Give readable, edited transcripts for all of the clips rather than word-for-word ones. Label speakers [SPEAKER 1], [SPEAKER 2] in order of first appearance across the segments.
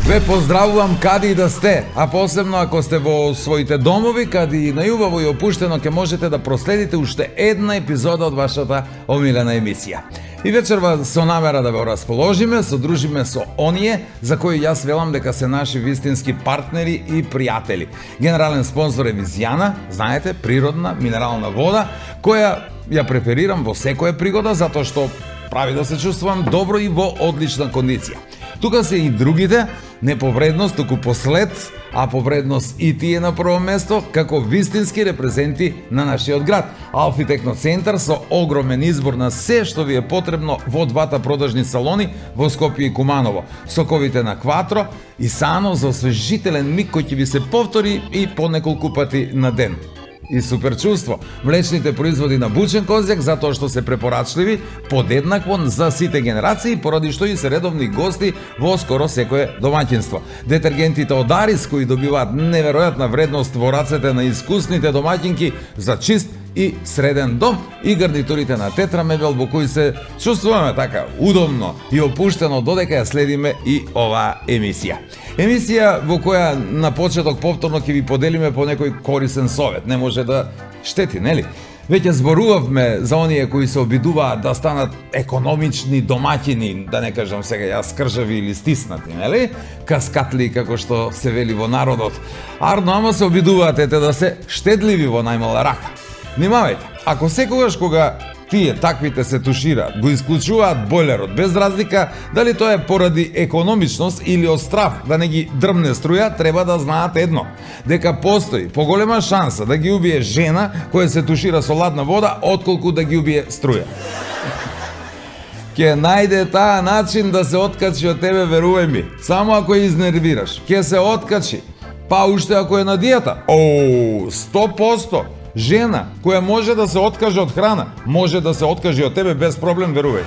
[SPEAKER 1] Ве поздравувам каде и да сте, а посебно ако сте во своите домови, каде и најубаво и опуштено ке можете да проследите уште една епизода од вашата омилена емисија. И вечерва со намера да ве расположиме, содружиме со оние за кои јас велам дека се наши вистински партнери и пријатели. Генерален спонзор е Визијана, знаете, природна минерална вода, која ја преферирам во секоја пригода затоа што прави да се чувствувам добро и во одлична кондиција. Тука се и другите, не по вредност, туку по след, а по вредност и тие на прво место, како вистински репрезенти на нашиот град. Алфи Техноцентар со огромен избор на се што ви е потребно во двата продажни салони во Скопје и Куманово. Соковите на Кватро и Сано за освежителен миг кој ќе ви се повтори и по неколку пати на ден. И супер чувство, млечните производи на бучен козјак затоа што се препорачливи подеднакво за сите генерации, поради што и се редовни гости во скоро секое домаќинство. Детергентите од Арис кои добиваат неверојатна вредност во рацете на искусните домаќинки за чист и среден дом, и гарнитурите на Тетра мебел во кои се чувствуваме така удобно и опуштено додека ја следиме и оваа емисија. Емисија во која на почеток повторно ќе ви поделиме по некој корисен совет. Не може да штети, нели? Веќе зборувавме за оние кои се обидуваат да станат економични домаќини, да не кажам сега јас скржави или стиснати, нели? Каскатли, како што се вели во народот. Арно, ама се обидуваат да се штедливи во најмала рака. Внимавајте, ако секогаш кога тие таквите се тушираат, го исклучуваат бойлерот, без разлика дали тоа е поради економичност или од страх да не ги дрмне струја, треба да знаат едно, дека постои поголема шанса да ги убие жена која се тушира со ладна вода, отколку да ги убие струја. Ке најде таа начин да се откачи од тебе, верувај ми. Само ако ја изнервираш, ке се откачи. Па уште ако е на диета. 100%. Жена која може да се откаже од храна, може да се откаже од тебе без проблем, верувај.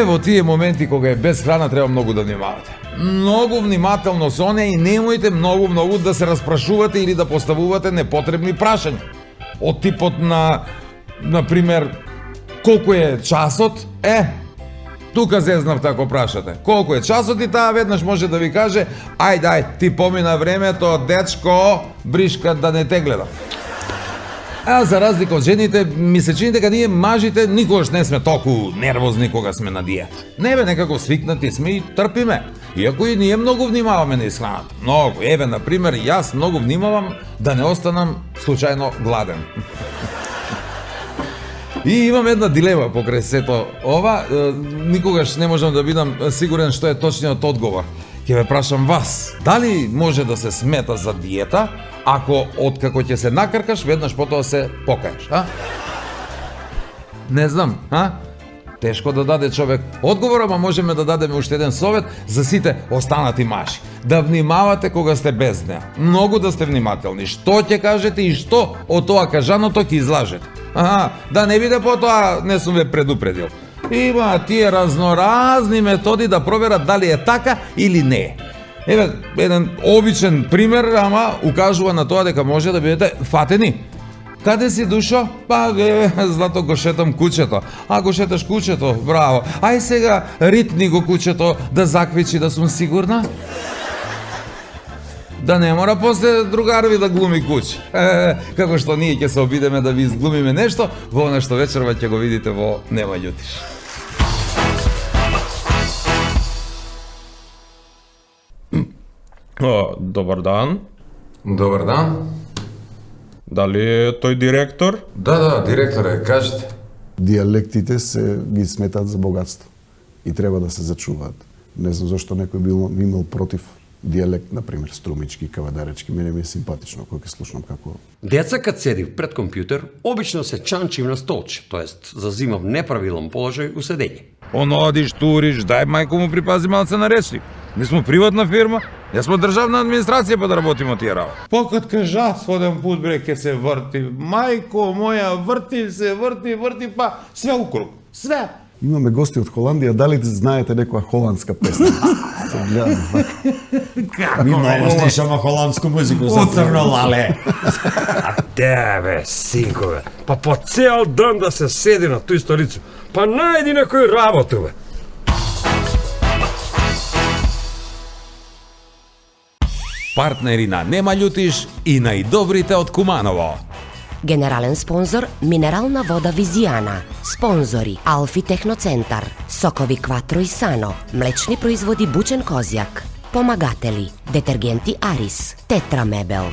[SPEAKER 1] Во тие моменти кога е без храна треба многу да внимавате. Многу внимателно со неа и немојте многу да се распрашувате или да поставувате непотребни прашања. Од типот на пример, колку е часот? Тука зезнавте ако прашате. Колку е часот и таа веднаш може да ви каже: ајде, ти помина времето, дечко, бришка да не те гледам. За разлика од жените, ми се чини дека ние мажите никогаш не сме толку нервозни кога сме на диета. Не бе, некако свикнати сме и трпиме. Иако и ние многу внимаваме на исхраната. Многу. На пример, јас многу внимавам да не останам случајно гладен. И имам една дилема покрај сето ова, никогаш не можам да бидам сигурен што е точниот одговор. Ќе ве прашам вас, дали може да се смета за диета, ако откако ќе се накркаш, веднаш потоа се покаеш, Не знам, Тешко да даде човек одговор, ама можеме да дадеме уште еден совет за сите останати мажи. Да внимавате кога сте без неа. Многу да сте внимателни. Што ќе кажете и што од тоа кажаното ќе излажете. Да не биде потоа не сум ве предупредил. Има тие разноразни методи да проверат дали е така или не е. Еден обичен пример, ама укажува на тоа дека може да бидете фатени. Каде си, душо? Злато го шетам кучето. Го шеташ кучето, браво. Ај сега ритни го кучето да заквичи, да сум сигурна. Да не мора после другарви да глуми куч. Како што ние ќе се обидеме да ви изглумиме нешто, во она што вечерва ќе го видите во Нема љутиш.
[SPEAKER 2] Добар дан.
[SPEAKER 1] Добар дан.
[SPEAKER 2] Дали е тој директор?
[SPEAKER 1] Да, директор е, кажете.
[SPEAKER 3] Диалектите се ги сметаат за богатство и треба да се зачуваат. Не знам зашто некој би имал против диалект, например, струмички, кавадаречки, мене ми е симпатично кога ќе слушнам како...
[SPEAKER 4] Деца кад седи пред компјутер, обично се чанчи на столче, тоест зазима в неправилен положај у седење.
[SPEAKER 1] Одиш, туриш, дај мајко му припази малце на речник. Ми сме приватна фирма, ја сме државна администрација па да работиме тие работи. Покат кажа, своден пут бре ке се врти. Мајко моја, врти се, врти, па све укруг. Све.
[SPEAKER 3] Имаме гости од Холандија, дали знаете некоја холандска песна? Се гледам,
[SPEAKER 5] Ми много слушаме холандску музику за црно лале.
[SPEAKER 6] А тебе, синкове, па по цел ден да се седи на тој столицу, па најди некој работу, бе.
[SPEAKER 1] Партнери на Нема љутиш и најдобрите од Куманово.
[SPEAKER 7] Генерален спонзор Минерална вода Визијана. Спонзори Алфи Техноцентар, Сокови Кватро и Сано, млечни производи Бучен Козјак. Помагатели Детергенти Арис, Тетра Мебел.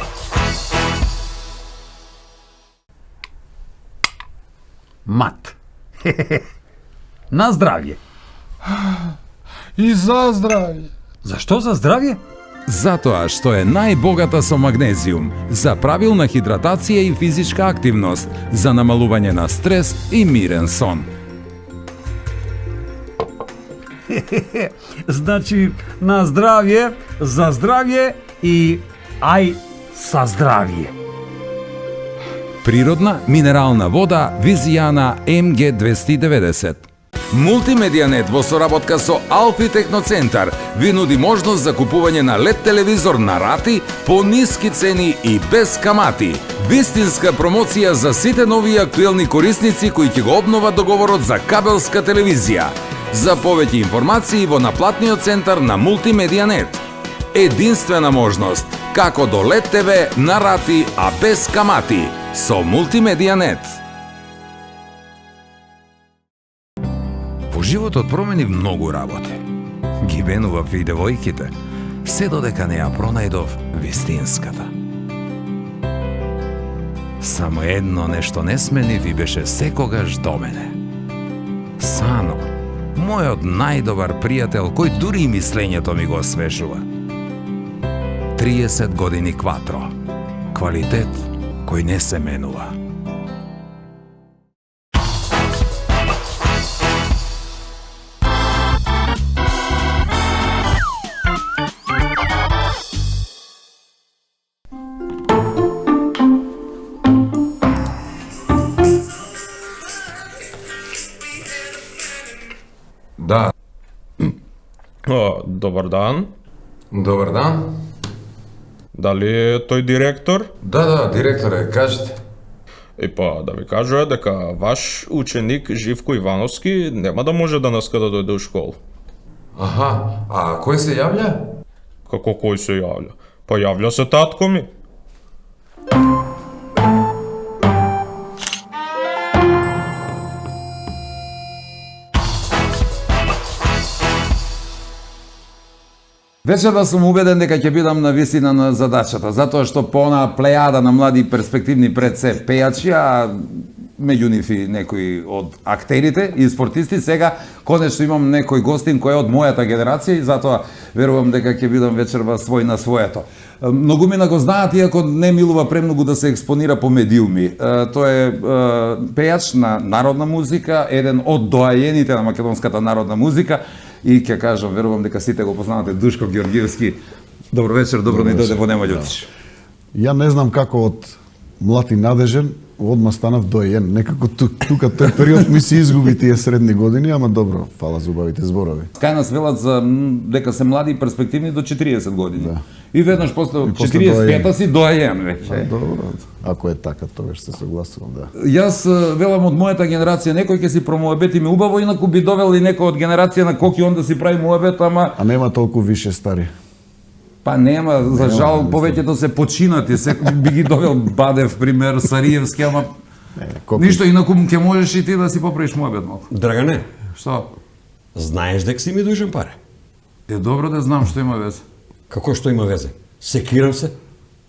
[SPEAKER 8] Мат. На здравје.
[SPEAKER 9] И за здравје.
[SPEAKER 8] Зашто за здравје?
[SPEAKER 1] Затоа што е најбогата со магнезиум, за правилна хидратација и физичка активност, за намалување на стрес и мирен сон.
[SPEAKER 8] Значи, на здравје, за здравје и ај са здравје.
[SPEAKER 1] Природна минерална вода Визијана МГ290. Мултимедијанет во соработка со Алфи Техноцентар ви нуди можност за купување на LED телевизор на рати по ниски цени и без камати. Вистинска промоција за сите нови и актуелни корисници кои ќе го обноват договорот за кабелска телевизија. За повеќе информации во наплатниот центар на Мултимедијанет. Единствена можност како до LED TV на рати, а без камати со Мултимедијанет. Во животот промени многу работи. Ги венував и девојките, се додека не ја пронајдов вистинската. Само едно нешто не сменив и беше секогаш до мене. Сано, мојот најдобар пријател, кој дури и мислењето ми го освежува. 30 години Кватро. Квалитет кој не се менува.
[SPEAKER 2] Да. Добар дан.
[SPEAKER 1] Добар дан.
[SPEAKER 2] Дали е тој директор?
[SPEAKER 1] Да, директоре, кажете.
[SPEAKER 2] Па, да ви кажа дека ваш ученик Живко Ивановски нема да може денеска да дојде у школа.
[SPEAKER 1] Аха, а кој се јавља?
[SPEAKER 2] Како кој се јавља? Па јавља се татко ми.
[SPEAKER 1] Вечер да сум убеден дека ќе бидам на висина на задачата, затоа што по онаа плејада на млади перспективни пред се пејачи, а меѓу нив и некои од актерите и спортисти, сега конечно имам некој гостин кој е од мојата генерација и затоа верувам дека ќе бидам вечерва свој на своето. Многумина го знаат, иако не милува премногу да се експонира по медиуми. Тој е пејач на народна музика, еден од доајените на македонската народна музика, и ќе кажам, верувам дека сите го познавате, Душко Георгиевски. Добро вечер, добро ни дојде во Нема љутиш.
[SPEAKER 3] Ја не знам како од млад и надежен, одма станав доен. Некако тука тој период ми се изгуби тие средни години, ама добро, фала за убавите зборови.
[SPEAKER 1] Кај нас велат за дека се млади и перспективни до 40 години.
[SPEAKER 3] Да.
[SPEAKER 1] И веднаш после
[SPEAKER 3] после
[SPEAKER 1] 45-та си доаен веќе.
[SPEAKER 3] Добро, ако е така, тогаш се согласувам, да.
[SPEAKER 1] Јас велам од мојата генерација, некој ќе си промоабети ми убаво, инаку би довел и некој од генерација на Коки он да си прави муабет, ама
[SPEAKER 3] А нема толку више стари.
[SPEAKER 1] па нема, за жал повеќето се починати, се би ги довел Бадев пример, Сариевски, ама
[SPEAKER 3] Коки.
[SPEAKER 1] ништо, инаку ќе можеш и ти да си поправиш муабет малку.
[SPEAKER 4] Драгане,
[SPEAKER 1] Што?
[SPEAKER 4] знаеш дека си ми дужен паре?
[SPEAKER 1] Е добро да знам што има везе.
[SPEAKER 4] Како што има везе? Секирам се?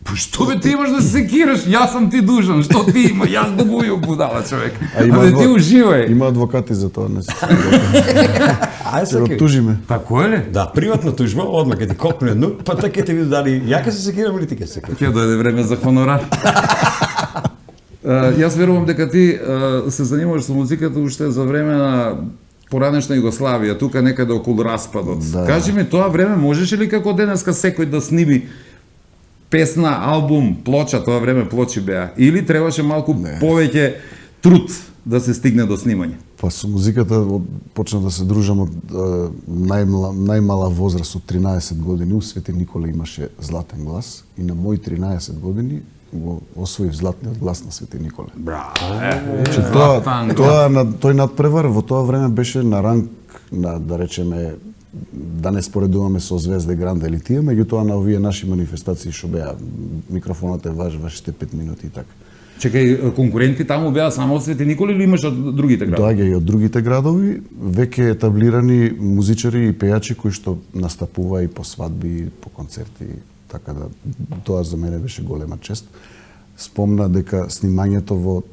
[SPEAKER 1] Па што бе ти имаш да се секираш? Јас сум ти дужан, што ти има? Јас добујам будала човек.
[SPEAKER 3] А има
[SPEAKER 1] Абе ти уживај.
[SPEAKER 3] Има адвокати за тоа, не се.
[SPEAKER 4] Ај
[SPEAKER 3] Ќе го
[SPEAKER 4] секи.
[SPEAKER 3] тужиме.
[SPEAKER 1] Тако е ли?
[SPEAKER 4] Да, приватна тужба, одма ќе ти копне едно, па така ќе ти види дали ја ќе се секирам или ти ќе се секирам.
[SPEAKER 1] Ќе дојде време за хонорар. Јас верувам дека ти се занимаваш со музиката уште за време на поранешна Југославија, тука некаде околу распадот.
[SPEAKER 3] Да.
[SPEAKER 1] Кажи ми, тоа време можеше ли како денеска секој да сними песна, албум, плоча, тоа време плочи беа, или требаше малку повеќе труд да се стигне до снимање?
[SPEAKER 3] Па со музиката почна да се дружам од најмала возраст од 13 години. У Свети Николе имаше златен глас и на мои 13 години го освоив златниот глас на Свети Николе.
[SPEAKER 1] Браво.
[SPEAKER 3] Тој надпревар во тоа време беше на ранг на, да речеме, да не споредуваме со Звезде Гранде или тие, меѓутоа на овие наши манифестации што беа микрофонот е вашите 5 минути и така.
[SPEAKER 1] Чекај, конкуренти таму беа само од Свети Николе или имаш од другите градови?
[SPEAKER 3] Доаѓа и од другите градови, веќе етаблирани музичари и пејачи кои што настапува и по свадби, по концерти, така да тоа за мене беше голема чест. Спомна дека снимањето во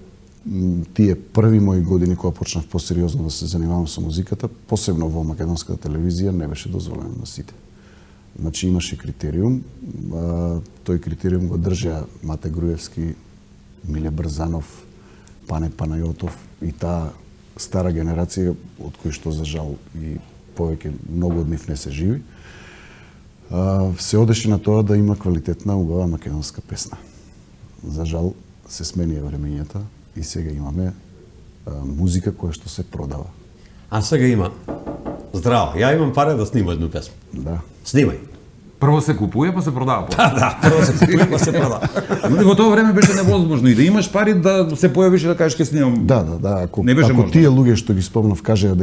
[SPEAKER 3] тие први мои години кога почнав посериозно да се занимавам со музиката, посебно во македонската телевизија, не беше дозволено на сите. Значи имаше критериум, тој критериум го држа Мате Груевски, Миле Брзанов, Пане Панајотов и таа стара генерација од кои што за жал и повеќе многу од нив не се живи. Се одеше на тоа да има квалитетна убава македонска песна. За жал се смени времењата и сега имаме музика која што се продава.
[SPEAKER 4] А сега има. Здраво, ја имам пари да снимам едну песма.
[SPEAKER 3] Да.
[SPEAKER 4] Снимај.
[SPEAKER 1] Прво се купува, па се продава.
[SPEAKER 4] Да, прво се купува, па се продава.
[SPEAKER 1] Во тоа време беше невозможно и да имаш пари да се појавиш и да кажеш ќе снимам.
[SPEAKER 3] Да. Ако
[SPEAKER 1] Не беше можно.
[SPEAKER 3] тие луѓе што ги спомнав кажеа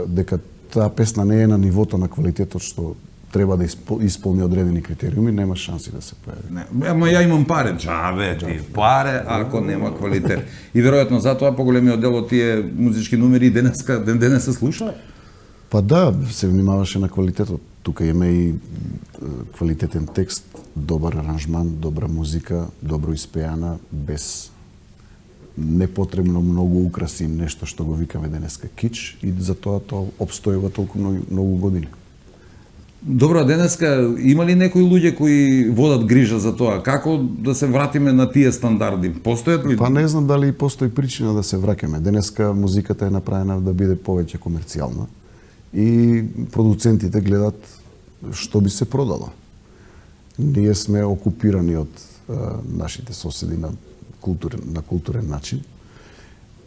[SPEAKER 3] дека таа песна не е на нивото на квалитетот што треба да исполни одредени критериуми, нема шанси да се појави.
[SPEAKER 1] Не, ама ја имам паре, джабе ти, паре ако нема квалитет. И веројатно затоа поголемиот дел од тие музички номери денес се слуша.
[SPEAKER 3] Па да, се внимаваше на квалитетот. Тука има и квалитетен текст, добар аранжман, добра музика, добро испеана, без непотребно многу украси, нешто што го викаме денеска кич, и затоа тоа обстојува толку многу години.
[SPEAKER 1] Добро, а денеска има ли некои луѓе кои водат грижа за тоа? Како да се вратиме на тие стандарди? Постојат ли?
[SPEAKER 3] Па не знам дали постои причина да се враќаме. Денеска музиката е направена да биде повеќе комерцијална и продуцентите гледат што би се продало. Ние сме окупирани од нашите соседи на културен начин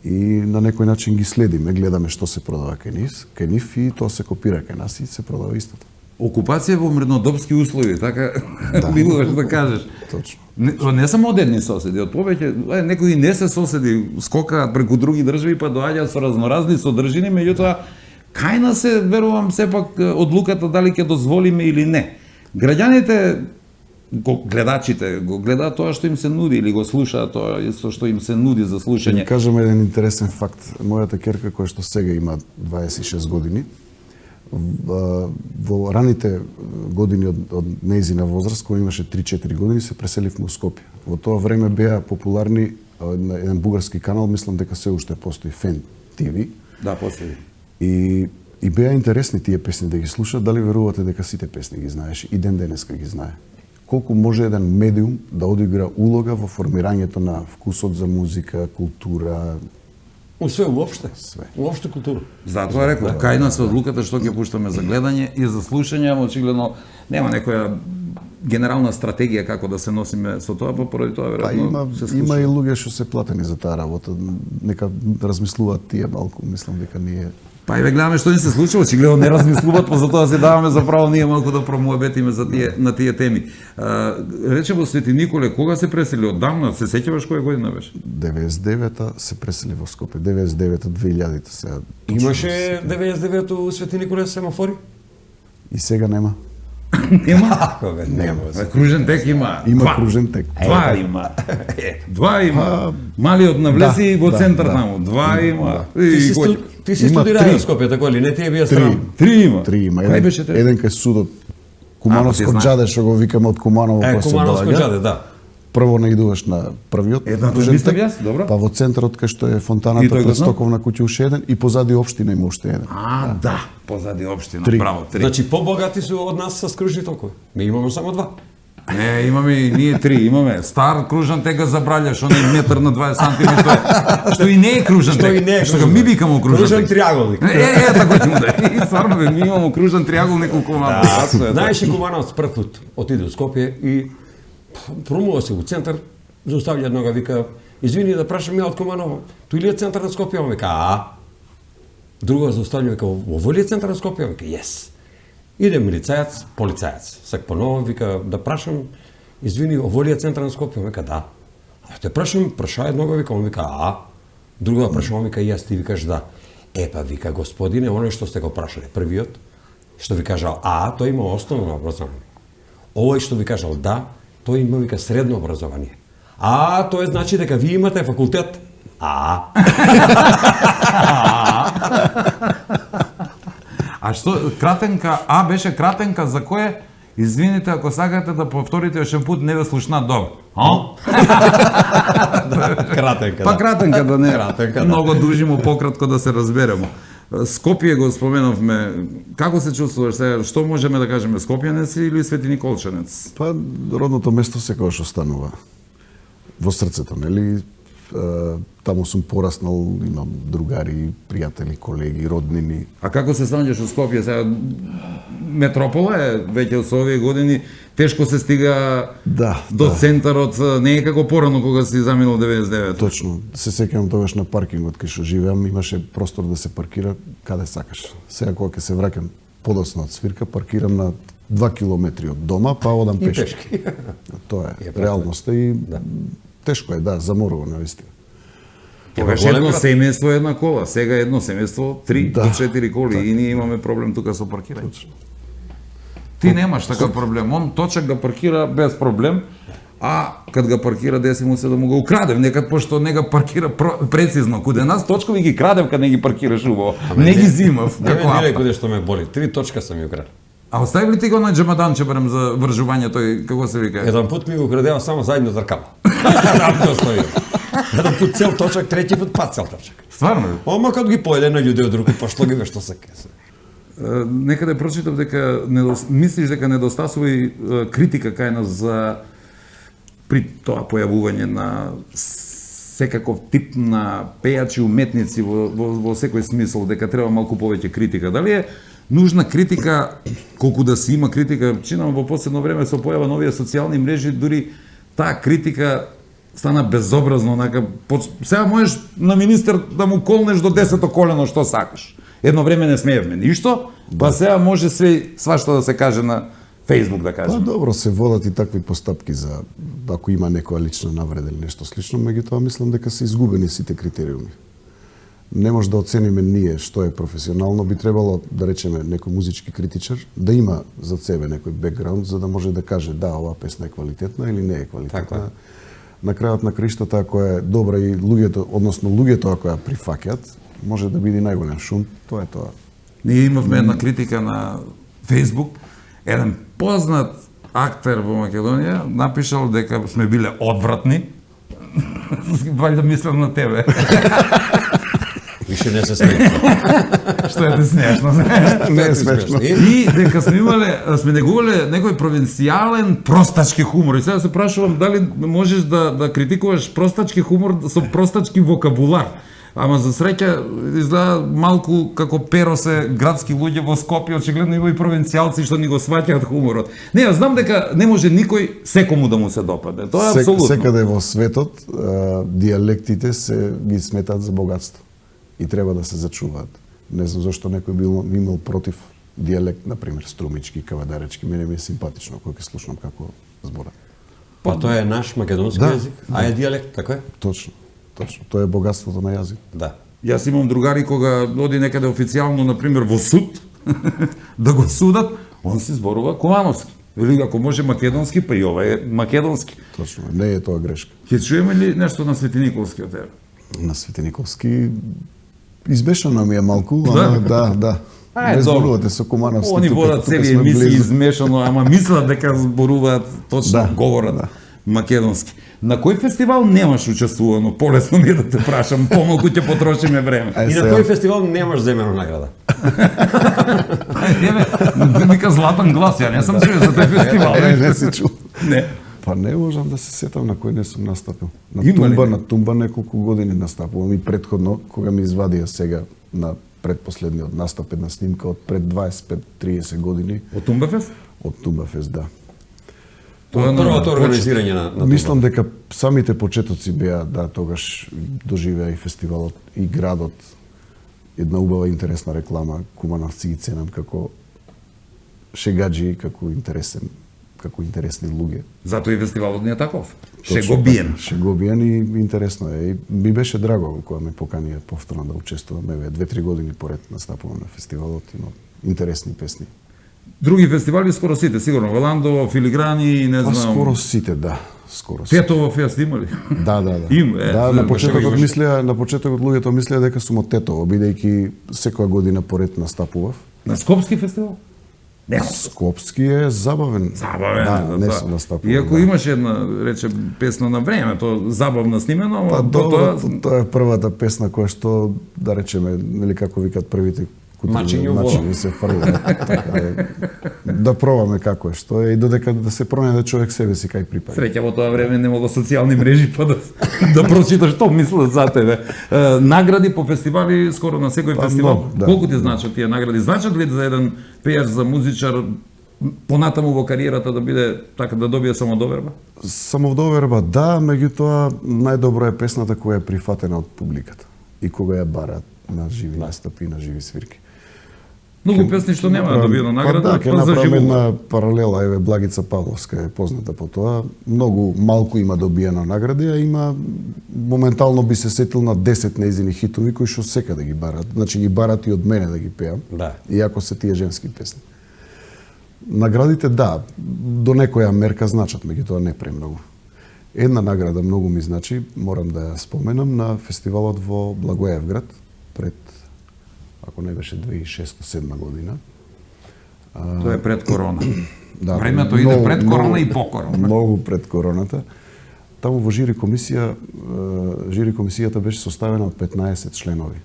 [SPEAKER 3] и на некој начин ги следиме, гледаме што се продава кај нив и тоа се копира кај нас и се продава истото.
[SPEAKER 1] Окупација во мирнодопски услови, така билуваш да кажеш.
[SPEAKER 3] Точно.
[SPEAKER 1] Не само од едни соседи, од повеќе, некои не се соседи, скокаат преку други држави, па доаѓаат со разноразни содржини, меѓутоа, кај нас се, верувам, сепак одлуката дали ќе дозволиме или не. Граѓаните, гледачите, го гледаат тоа што им се нуди или го слушаат тоа што им се нуди за слушање.
[SPEAKER 3] Ќе кажам еден интересен факт. Мојата ќерка, која што сега има 26 години, во раните години од нејзина возраст, кога имаше 3-4 години, се преселив во Скопје. Во тоа време беа популарни еден бугарски канал, мислам дека се уште постои, Фен ТВ.
[SPEAKER 1] Да, постои.
[SPEAKER 3] И беа интересни тие песни да ги слушат, дали верувате дека сите песни ги знаеш и ден денеска ги знае. Колку може еден медиум да одигра улога во формирањето на вкусот за музика, култура,
[SPEAKER 4] Све уопште.
[SPEAKER 3] Све.
[SPEAKER 4] Уопште култура.
[SPEAKER 1] Затоа реков, кај нас одлуката што ќе пуштаме за гледање и за слушање, ама очигледно нема некоја генерална стратегија како да се носиме со тоа, па поради тоа веројатно се слуша.
[SPEAKER 3] Има и луѓе што се платени за таа работа, нека размислуваат тие малку, мислам дека ние.
[SPEAKER 1] Па и ве гледаме што ни се случува, очигледно не размислуваат, па затоа се даваме за право ние малку да промоабетиме за на тие теми. Рече во Свети Николе, кога се пресели оддавна, се сеќаваш која година беше?
[SPEAKER 3] 99-та се пресели во Скопје, 99-та 2000-та сега.
[SPEAKER 4] Имаше 99-то Свети Николе семафори?
[SPEAKER 3] И сега нема.
[SPEAKER 1] Нема?
[SPEAKER 3] Нема.
[SPEAKER 1] Кружен тек има.
[SPEAKER 3] Има кружен тек.
[SPEAKER 1] Два има. Два има. Малиот навлези во центар таму. Два има.
[SPEAKER 4] Ти си студирај во Скопје, така ли? Не ти е бија страна?
[SPEAKER 1] Три има.
[SPEAKER 3] Кај беше те? Еден кај судот. Кумановско џаде, што го викаме од Куманово, кој се
[SPEAKER 4] Кумановско џаде, да.
[SPEAKER 3] Прво наидуваш на првиот
[SPEAKER 1] кружен тек, добро.
[SPEAKER 3] Па во центарот кај што е фонтаната пред Стоковна куќа уште еден и позади општина има уште еден.
[SPEAKER 1] Да, позади општина, браво, три.
[SPEAKER 4] Значи побогати су од нас со кружни токови. Ми имаме само два.
[SPEAKER 1] Не, имаме и ние три, имаме стар кружен тек за бралјаш, оној метар на 20 сантиметри, што и не е кружен тек, што го ми викамо кружен
[SPEAKER 4] триаголник.
[SPEAKER 1] Така да, и стварно ми имамо кружен триаголник у Куманово.
[SPEAKER 4] Знаеш и Кумановец прв пат отиде во Скопје и промува се во центар, зауставија еднога, вика, извини да прашам ја од Куманово, тој ли е центар на Скопје? Он вика, Друга зауставljam, вика, во овој центар на Скопје, вика, yes. Иде милицајац, полицајац. Сак поновам, вика, да прашам, извини, овој центар на Скопје, вика, да. А те прашам, праша еднога, вика, он вика, а. Друга прашам, вика, и јас, ти викаш да. Епа, вика, господине, оној што сте го прашале, првиот, што ви кажал а, тој има основно образование. Овој што ви кажал да, тој има, вика, средно образование. А, тоа значи дека ви имате факултет. А
[SPEAKER 1] што, кратенка, А беше кратенка за кое? Извините, ако сакате да повторите уште пут, не ве слушнат добро.
[SPEAKER 4] Кратенка,
[SPEAKER 1] Па кратенка, да не.
[SPEAKER 4] Кратенка, да.
[SPEAKER 1] Многу дужимо, пократко да се разберемо. Скопје го споменавме. Како се чувствуваш сега? Што можеме да кажеме? Скопјанец или Свети Николчанец?
[SPEAKER 3] Па, родното место секогаш останува во срцето, нели? Таму сум пораснал, имам другари, пријатели, колеги, роднини.
[SPEAKER 1] А како се снаѓаш во Скопје сега? Метропола е веќе со овие години, тешко се стига до центарот, не е како порано кога си заминал 99.
[SPEAKER 3] Точно. Се сеќавам тогаш на паркингот кај што живеам, имаше простор да се паркира каде сакаш. Сега кога ќе се враќам подоцна од свирка, паркирам на 2 километри од дома, па одам пешки. Тоа е реалноста и тешко е, да, заморува навистина.
[SPEAKER 1] Беше едно семејство, една кола, сега едно семејство, 3 до 4 коли и ние имаме проблем тука со паркирање. Ти немаш такав проблем, он точак да паркира без проблем, а кад го паркира деси му се да му го украдем, некад пошто не го паркира прецизно, куде нас точкови ги крадев кад не ги паркираш убаво, не ги зимав.
[SPEAKER 4] Не ме дирай куде што ме боли, 3 точка сам ја украл.
[SPEAKER 1] А остави ли ти го на джамаданче барем за вржување тој, како се вика?
[SPEAKER 4] Еден пут ми го крадеа само заедно тркава. Там го оставив. Еден пут цел точак, трети пут пат цел точак.
[SPEAKER 1] Стварно?
[SPEAKER 4] Ома кад ги поеде на луѓе од руку, па што ги ве што се кесе.
[SPEAKER 1] Некаде прочитав дека мислиш дека недостасува и критика кај нас за при тоа појавување на секаков тип на пејачи уметници во секој смисол, дека треба малку повеќе критика. Дали е нужна критика, колку да се има критика, чинам во последно време со појава на овие социјални мрежи, дури таа критика стана безобразно, онака, сега можеш на министер да му колнеш до 10-то колено што сакаш. Едно време не смеевме ништо, па сега може свашто да се каже на Фейсбук, да кажем.
[SPEAKER 3] Па добро, се водат и такви постапки за ако има некоја лична навреда или нешто слично, меѓутоа мислам дека се изгубени сите критериуми. Не може да оцениме ние што е професионално, би требало да речеме некој музички критичар да има за себе некој бекграунд за да може да каже да, оваа песна е квалитетна или не е квалитетна. На крајот на криштата, ако е добра и луѓето, односно луѓето ако ја прифаќаат, може да биде најголем шум, тоа е тоа.
[SPEAKER 1] Ние имавме една критика на Фейсбук, еден познат актер во Македонија напишал дека сме биле одвратни. Вајда мислам на тебе.
[SPEAKER 4] Више не се смееш.
[SPEAKER 1] Што е смешно,
[SPEAKER 3] не е смешно.
[SPEAKER 1] И дека сме негувале некој провинцијален простачки хумор. И сега се прашувам дали можеш да критикуваш простачки хумор со простачки вокабулар. Ама за среќа изгледа малку како перо се градски луѓе во Скопје, очигледно има и провинцијалци што ни го сваќаат хуморот. Не, јас знам дека не може никој секому да му се допаде. Тоа е апсолутно.
[SPEAKER 3] Секаде во светот дијалектите се ги сметаат за богатство и треба да се зачуваат. Не знам зашто некој имал против дијалект, например, струмички, кавадаречки, мене ми е симпатично кога ќе слушнам како зборат.
[SPEAKER 4] Па тоа е наш македонски јазик, а е дијалект, така е?
[SPEAKER 3] Точно. Тоа е богатството на јазик.
[SPEAKER 4] Да.
[SPEAKER 1] Јас имам другари кога оди некаде официјално, например, во суд, да го судат, он си зборува кумановски. Или ако може македонски, па и ова е македонски.
[SPEAKER 3] Точно, не е тоа грешка.
[SPEAKER 1] Ќе чуеме ли нешто на Свети Николски од тебе?
[SPEAKER 3] На Свети Николски измешано ми е малку, ама да. Не зборувате со кумановски.
[SPEAKER 1] Они водат цели емисии измешано, ама мислат дека зборуваат точно говорат македонски. На кој фестивал немаш учествувано? Полесно ми е да те прашам, помалку ќе потрошиме време.
[SPEAKER 4] И на кој фестивал немаш земено награда?
[SPEAKER 1] Вика Златан глас, ја не сум чуo за тој фестивал.
[SPEAKER 3] Не си чул.
[SPEAKER 1] Не.
[SPEAKER 3] Па не можам да се сетам на кој не сум настапил. На Тумба неколку години настапувам и претходно, кога ми извадија сега на предпоследниот настап, една снимка од пред 25-30 години.
[SPEAKER 1] Од Тумбафест?
[SPEAKER 3] Од Тумбафест, да.
[SPEAKER 4] Тоа е првото организирање на Тумба.
[SPEAKER 3] Мислам дека самите почетоци беа, да, тогаш доживеа и фестивалот и градот една убава интересна реклама, кумановци ги ценам како шегаджи, како интересни луѓе.
[SPEAKER 1] Затоа и фестивалот не е таков. Шегобиен.
[SPEAKER 3] Шегобиен и интересно е. И ми беше драго кога ме поканија повторно да учествувам. Еве 2-3 години поред настапувам на фестивалот, има интересни песни.
[SPEAKER 1] Други фестивали скоро сите, сигурно. Валандо, Филиграни, не знам.
[SPEAKER 3] Скоро сите, да. Скоро сите.
[SPEAKER 1] Тетово фест има ли?
[SPEAKER 3] Да. На почетокот луѓето мислеа дека сум од Тетово, бидејќи секоја година поред настапував.
[SPEAKER 1] На Скопски фестивал? Не.
[SPEAKER 3] Скопски е забавен. Да, не сум настапував.
[SPEAKER 1] Иако имаше една, рече, песна на време, тоа забавно снимено, ама
[SPEAKER 3] тоа е првата песна која што, да речеме, нели како викат првите мачиња се фрлаат. Да пробаме како е, што е и додека да се пронајде човек себе си кај припаѓа.
[SPEAKER 1] Среќа во тоа време немало социјални мрежи па да прочиташ што мислат за тебе. Награди по фестивали скоро на секој фестивал.
[SPEAKER 3] Да.
[SPEAKER 1] Колку ти значат тие награди? Значат ли за еден пејач, за музичар понатаму во кариерата да биде така да добие самодоверба?
[SPEAKER 3] Самодоверба да, меѓутоа најдобро е песната која е прифатена од публиката и кога ја бараат на живи настапи, на живи свирки.
[SPEAKER 1] Многу песни што нема добиено награда,
[SPEAKER 3] па да, направиме една паралела, еве Благица Павловска е позната по тоа. Многу малку има добиена награди, а има моментално би се сетил на 10 нејзини хитови кои што секаде ги барат. Значи ги барат и од мене да ги пеам.
[SPEAKER 4] Да.
[SPEAKER 3] Иако се тие женски песни. Наградите да, до некоја мерка значат, меѓутоа не премногу. Една награда многу ми значи, морам да ја споменам, на фестивалот во Благоевград пред, ако не беше 2006-2007 година.
[SPEAKER 1] Тоа е пред корона.
[SPEAKER 3] Да,
[SPEAKER 1] Времето иде пред корона и по корона.
[SPEAKER 3] Многу пред короната. Таму во жури комисијата беше составена од 15 членови.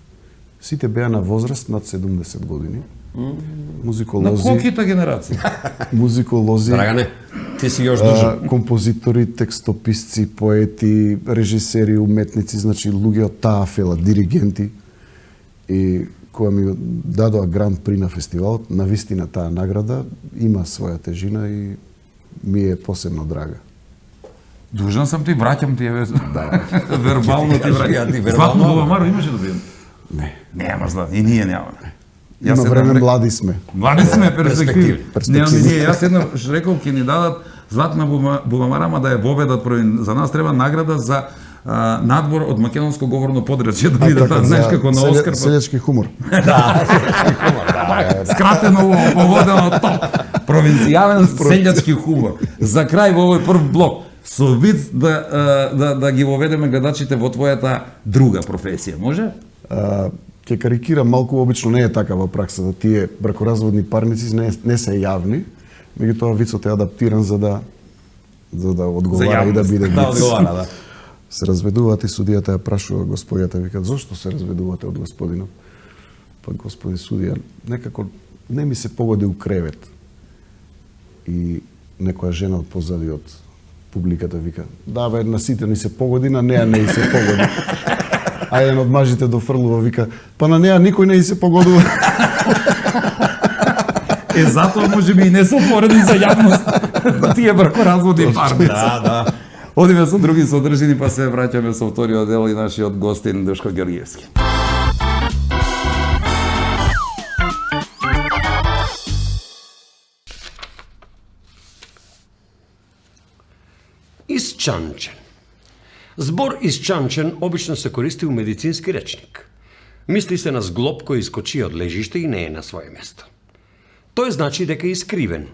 [SPEAKER 3] Сите беа на возраст над 70 години. Музиколози.
[SPEAKER 1] На колкита генерација?
[SPEAKER 3] Музиколози.
[SPEAKER 4] Драгане, ти си још дужен.
[SPEAKER 3] Композитори, текстописци, поети, режисери, уметници, значи луѓе од таа фела, диригенти. И кога ми дадоа гранд при на фестивалот, навистина таа награда има своја тежина и ми е посебно драга.
[SPEAKER 1] Дужан сам ти, враќам ти, вербално ти враќам. Златно
[SPEAKER 4] вербално.
[SPEAKER 1] Бубамаро имаше добиен?
[SPEAKER 3] Не.
[SPEAKER 1] Нема златно, и ние нямаме.
[SPEAKER 3] Има време млади сме.
[SPEAKER 1] Млади сме, перспективни.
[SPEAKER 3] Перспективни.
[SPEAKER 1] Ние, јас еднаш рекол ќе ни дадат Златна Бубамара, ама да ја воведат за нас треба награда за надвор од македонско говорно подречје да биде таа, знаеш како на Оскар.
[SPEAKER 3] Селечки хумор.
[SPEAKER 1] Скратено поводено топ. Провинцијален селјачки хумор. За крај во овој прв блок, со вид да ги воведеме гледачите во твојата друга професија, може?
[SPEAKER 3] Ќе карикирам малку, обично не е така во праксата. Тие бракоразводни парници не се јавни, меѓутоа вицот е адаптиран за да одговара и да биде виц.
[SPEAKER 4] Да, одговара, да.
[SPEAKER 3] Се разведуваат и судијата ја прашува господијата, вика, зошто се разведувате од господинот? Па господи судија, некако не ми се погоди у кревет. И некоја жена од позади од публиката вика, да бе, на сите ни се погоди, на неа не и се погоди. А еден од мажите дофрлува, вика, па на неа никој не и се погодува.
[SPEAKER 1] Затоа може би и не се отворени за јавност тие бракоразводни парници.
[SPEAKER 4] Да.
[SPEAKER 1] Одиме со други содржини, па се враќаме со вториот дел и нашиот гостин Душко Георгиевски.
[SPEAKER 4] Исчанчен. Збор исчанчен обично се користи у медицински речник. Мисли се на зглоб кој искочи од лежиште и не е на свое место. Тој значи дека е искривен,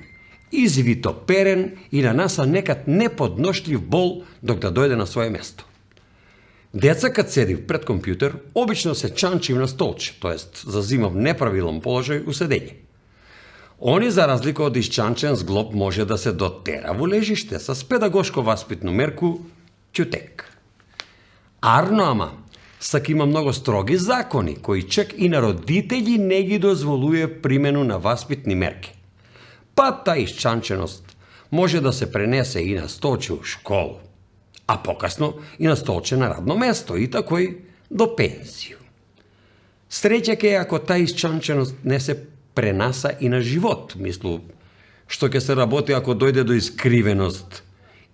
[SPEAKER 4] извитоперен и нанаса некад неподношлив бол док да дојде на свое место. Деца кад седив пред компјутер, обично се чанчив на столче, тоест зазима в неправилен положај у седење. Они, за разлика од исчанчен зглоб, може да се дотера во лежиште с педагошко-васпитну мерку ќутек. Арно ама, сак има многу строги закони, кои чек и на родители не ги дозволuje примену на васпитни мерки. Па та исчанченост може да се пренесе и на столче у школу, а покасно и на столче на радно место, и такој до пензију. Среќа ке ако та исчанченост не се пренаса и на живот, мислу, што ќе се работи ако дојде до искривеност,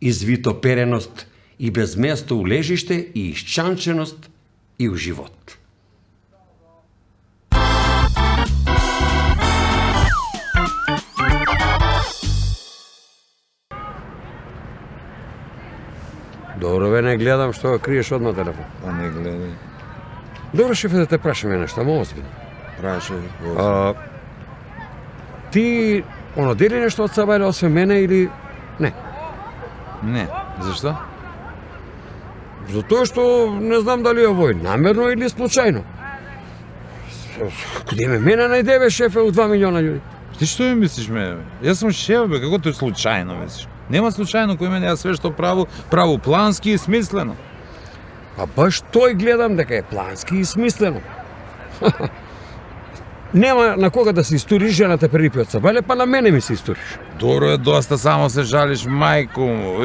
[SPEAKER 4] извитопереност и без место у лежиште и исчанченост и у живот.
[SPEAKER 6] Добро, бе, не гледам што го криеш одма телефон.
[SPEAKER 1] А не гледај.
[SPEAKER 6] Добро, шефе, да те прашам нешто, ама озбилно.
[SPEAKER 1] Прашај.
[SPEAKER 6] Ти оно дели нешто од Сабајле освен мене или не?
[SPEAKER 1] Не. Зашто?
[SPEAKER 6] Затоа што не знам дали е овој намерно или случајно. Куде ме мене најдеве шефе у 2 милиона људи?
[SPEAKER 1] Ти што ми мислиш мене, бе? Јас сум шеф, бе, како тој случајно мислиш? Нема случајно кој мене, јас све што праву плански и смислено.
[SPEAKER 6] Па баш тој гледам дека е плански и смислено. Нема на кога да се истуриш жената припи од Сабајле, па на мене ми се истуриш.
[SPEAKER 1] Добро е доста, само се жалиш мајко му.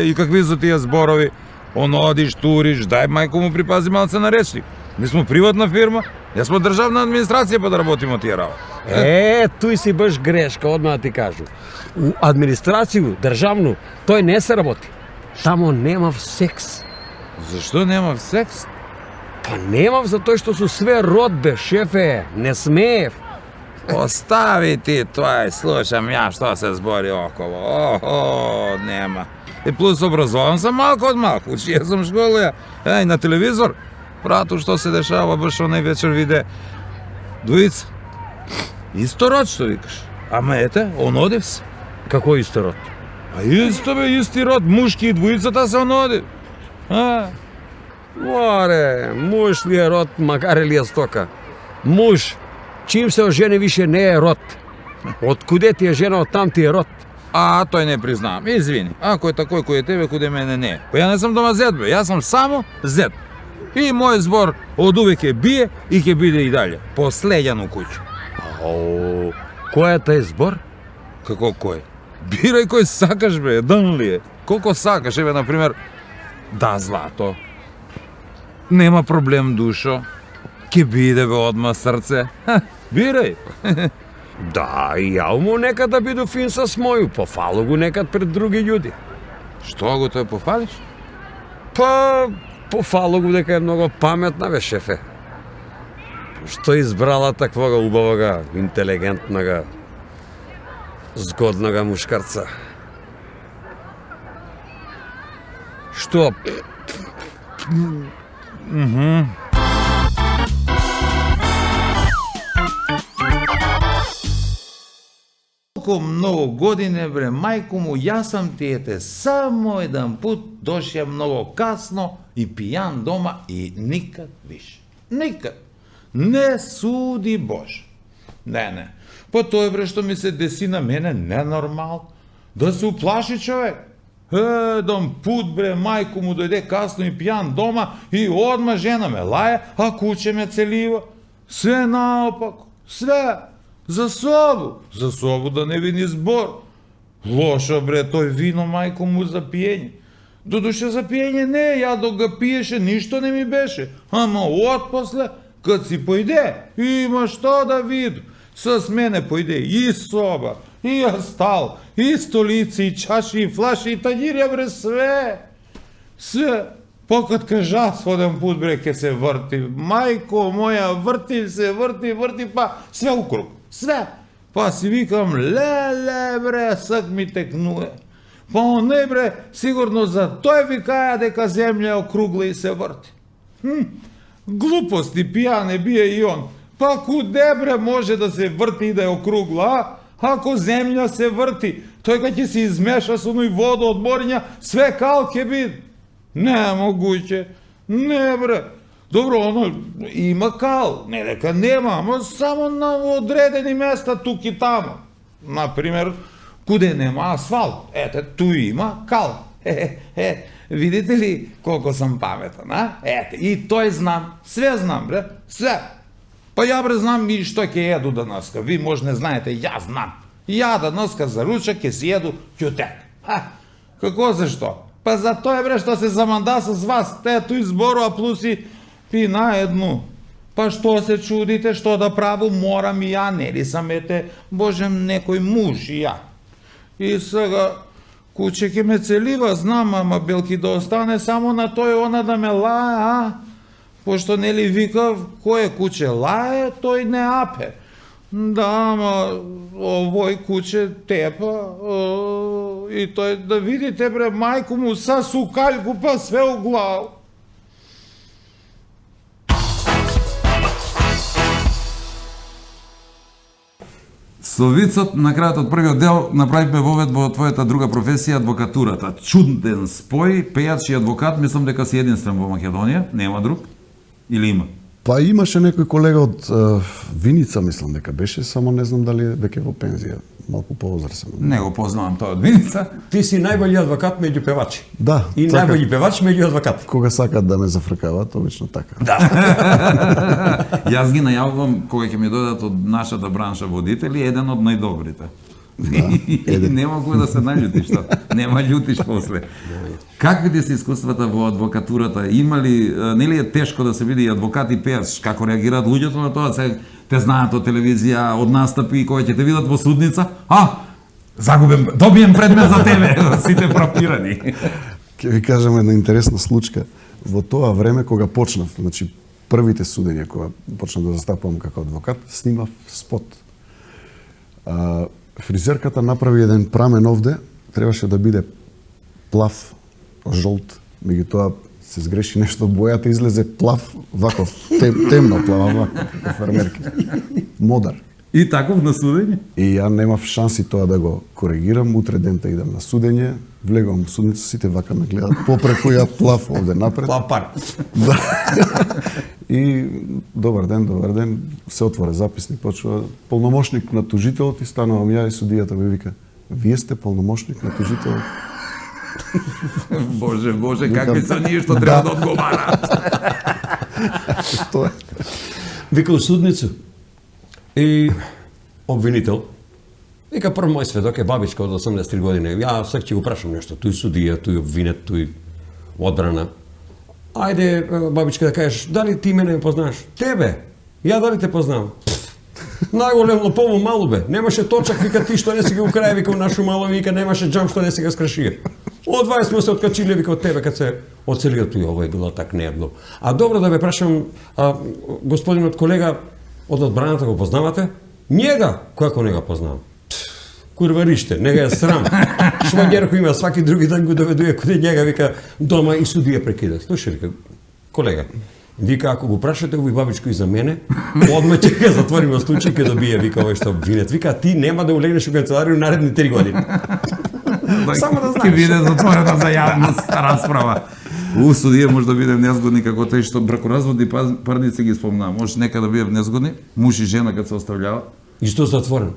[SPEAKER 1] И какви се тие зборови? Одиш, туриш, дај мајко му припази малце на речник. Ми сме приватна фирма, јас сме државна администрација па да работиме тие работи.
[SPEAKER 6] Туј си баш грешка, одма да ти кажу. У администрацију, државну, тој не се работи. Тамо немав секс.
[SPEAKER 1] Зашто немав секс?
[SPEAKER 6] Па немав затоа што су све род, бе, шефе, не смеев.
[SPEAKER 1] Остави ти тоа, слушам ја што се збори около. Нема. И плюс образован сам малку од малку, учије сам школа. На телевизор, прату што се дешава, баш онај вечер виде двојица. Исто род што викаш. Ама ете, онодив се.
[SPEAKER 6] Како исто род?
[SPEAKER 1] А исто бе, исти род, мушки и двојицата се онодив.
[SPEAKER 6] Море, муж ли е род, макар ли е стока? Муж, чим се ожени више не е род. Од куде ти е жена, од там ти е род.
[SPEAKER 1] Тој не признавам, извини. Ако е такој кој е тебе, куде мене не е. Па ја не сум дома зет, бе, јас сум само зет. И мој збор од увек ќе бие и ќе биде и далje. Последен у куќу.
[SPEAKER 6] Кој е тај збор?
[SPEAKER 1] Како кој? Бирај кој сакаш, бе, еден ли е? Колко сакаш, еве, например, да, злато. Нема проблем, душо. Ке биде, бе, одма срце. Бирај.
[SPEAKER 6] Да, и ја му некад да биду фин со моју, пофало го некад пред други људи.
[SPEAKER 1] Што го тој пофалиш?
[SPEAKER 6] Па, пофало го дека е многу паметна, бе, шефе. Што избрала таквога убавага, интелигентнага, згоднага мушкарца. Што?
[SPEAKER 1] Колко многу години, бре, мајко му, јас сам ти ете само еден пут дошја многу касно и пијан дома и никад више. Никад. Не суди Боже. Не. Па тој, бре, што ми се деси на мене ненормал. Да се уплаши човек. Еден пут, бре, мајко му дојде касно и пијан дома и одма жена ме лае, а куче ме целива. Све наопако. Све. За собу да не вини збор. Лошо, бре, тој вино мајко му за пиење. Додуше за пиење не, ја док ga пиеше, ништо не ми беше. Ама отпосле, кад си појде, има што да виду. С мене појде и соба, и астал, и столици, и чаши, и флаши, и таѓирја, бре, све. Све. Покад кажа своден пут, бре, ке се врти. Мајко моја, врти се, врти, па све укруг. Све. Па си викам, леле, бре, сак ми текнуе. Па оне, бре, сигурно за тој викаја дека земја е округла и се врти. Глупости, пијане бие и он. Па куде, бре, може да се врти и да е округла, а? Ако земја се врти, тој кога ќе се измеша со оној вода од мориња, све кал ќе биде. Не могуќе. Не, бре. Добро, оно има кал, не дека нема, ама само на одредени места тук и тамо. Например, куде нема асфалт, ете, ту има кал. Видите ли колко сам паметен, а? Ете, и тој знам, све знам, бре, све. Па ја, бре, знам и што ќе еду данаска, ви може не знаете, ја знам. Ја данаска за ручак ќе си еду ќутек. Како зашто? Па за тоа, бре, што се заманда с вас, те тој зборува плюс и пи на едну. Па што се чудите, што да праву, морам и ја, нели сам ете, божем, некој муж и ја. И сега, куче ке ме целива, знам, ама белки да остане само на тој она да ме лае, а? Пошто нели викав, кој куче лае, тој не апе. Да, ама овој куче тепа, и тој да видите бре мајку му са сукаljku па све у главу. Со вицот на крајот од првиот дел направивме воведба во твојата друга професија, адвокатурата. Чуден спој, пејач и адвокат, мислам дека си единствен во Македонија, нема друг или има?
[SPEAKER 3] Па имаше некој колега од Виница, мислам дека беше, само не знам дали дека е во пензија, малку повозрасен.
[SPEAKER 1] Не го познавам тој од Виница.
[SPEAKER 4] Ти си најбољи адвокат меѓу певачи.
[SPEAKER 3] Да.
[SPEAKER 4] И најбољи певач меѓу адвокати.
[SPEAKER 3] Кога сакат да ме зафркават, обично така.
[SPEAKER 1] Јас ги најавувам кога ќе ми додат од нашата бранша водители, еден од најдобрите. И нема кој да се наљути, што? Нема љутиш после. Какви ти се искуствата во адвокатурата? Има ли, нели е тешко да се види адвокат и пејач? Како реагираат луѓето на тоа? Се те знаат од телевизија, од настапи, кои ќе те видат во судница? Загубем, добием предмет за тебе. Сите фрапирани.
[SPEAKER 3] Ќе ви кажам една интересна случка. Во тоа време кога почнав, значи првите судења кога почнав да застапувам како адвокат, снимав спот. Фризерката направи еден прамен овде, требаше да биде плав, жолт, меѓутоа се сгреши нешто, бојата излезе плав, ваков, темно плава, ваков, како фермерки. Модар.
[SPEAKER 1] И таков на судење?
[SPEAKER 3] И ја немав шанси тоа да го коригирам, утре дента идам на судење, влегувам во судница, сите вака ме гледат, попреку ја плав овде напред.
[SPEAKER 4] Плав пар.
[SPEAKER 3] Да. И добар ден, се отвора записник, почува полномошник на тужителот и станувам ја и судијата ми вика: "Вие сте полномошник на тужителот?"
[SPEAKER 1] Боже, какви се ние што треба да одговараат.
[SPEAKER 3] Тоа е.
[SPEAKER 4] Вика у судницу. И обвинител. Вика, прв мој сведок е бабичка од 83 години. Ја сак ќе го прашам нешто. Тој судија, тој обвинет, тој одбрана. Ајде, бабичка, да кажеш, дали ти мене познаваш? Тебе? Ја дали те познавам? Најголем лопово мало бе. Немаше точак, вика, ти што не си ги украј, вика, у нашу мало, вика, немаше джам што не си га скршија. Од 20 сме се откачиле, вика, од тебе, кад се оцелио тој, ово е било так, не е било. А добро да ве прашам, господинот колега од одбраната го познавате? Njega, како не го познавам? Курвариште, не га е срам. Швагер кој има сваки други ден го доведува каде njega, вика, дома и судија прекида. Слушај, вика, колега, вика, ако го прашате овој бабичко и за мене, одма ќе га затвориме случај, ќе добие, вика, овој што обвинет. Вика, ти нема да улегнеш у канцеларија наредни 3 години. Само да знаеш.
[SPEAKER 1] Ќе биде затворена за јавност расправа. У судија може да биде незгодни како тој што бракоразводни парници ги спомнаа. Може нека да биде незгодни, муж и жена кога се остављава.
[SPEAKER 4] И што затворен?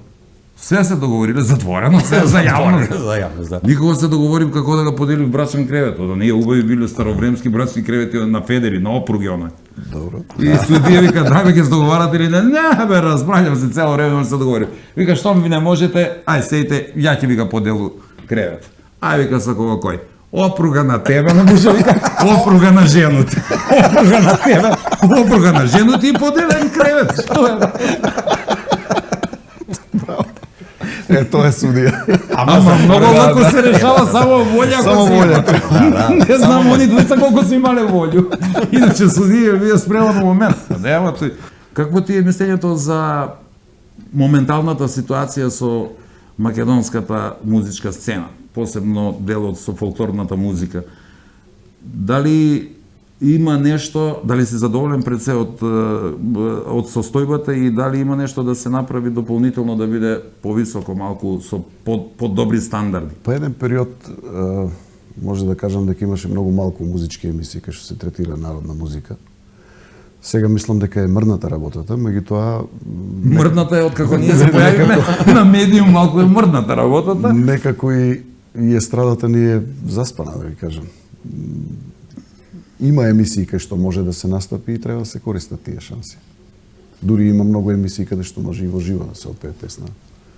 [SPEAKER 1] Све се договориле затворено, се за јавност.
[SPEAKER 4] За јавност, да.
[SPEAKER 1] Никога се договорим како да го поделим брачен кревет. Да ние убави биле старовремски брачни кревети на Федери, на опруги онај.
[SPEAKER 3] Добро.
[SPEAKER 1] И судија вика, дај ќе се договарате или не? Не, бе, разбраќам се цело време, може да се договорим. Вика, што ми не можете, ај сејте, ја ќе ви го поделу кревет. Ај вика са кога кој. Опруга на тебе, на мужа вика, опруга на женот. Опруга на тебе, опруга на женот и поделен кревет. Што е?
[SPEAKER 3] Е, тоа е судија.
[SPEAKER 1] Ама многу лако се решава само волја.
[SPEAKER 3] Само волја.
[SPEAKER 1] Не знам они двајца колку се имале волју. Иначе судија вие спремано момент. Нема тој. Какво ти е мислењето за моменталната ситуација со македонската музичка сцена, посебно делот со фолклорната музика? Дали има нешто, дали си задоволен пред се од состојбата и дали има нешто да се направи дополнително да биде повисоко малку со подобри стандарди?
[SPEAKER 3] По еден период може да кажам дека имаше многу малку музички емисии кај што се третира народна музика. Сега мислам дека е мрдната работата, меѓутоа
[SPEAKER 1] мрдната е откако ние се појавиме на медиум, малку е мрдната работата.
[SPEAKER 3] Некако и естрадата ни е заспана, да ви кажам. Има емисии кај што може да се настапи и треба да се користат тие шанси. Дури има многу емисии каде што може и во живо да се отпее песна.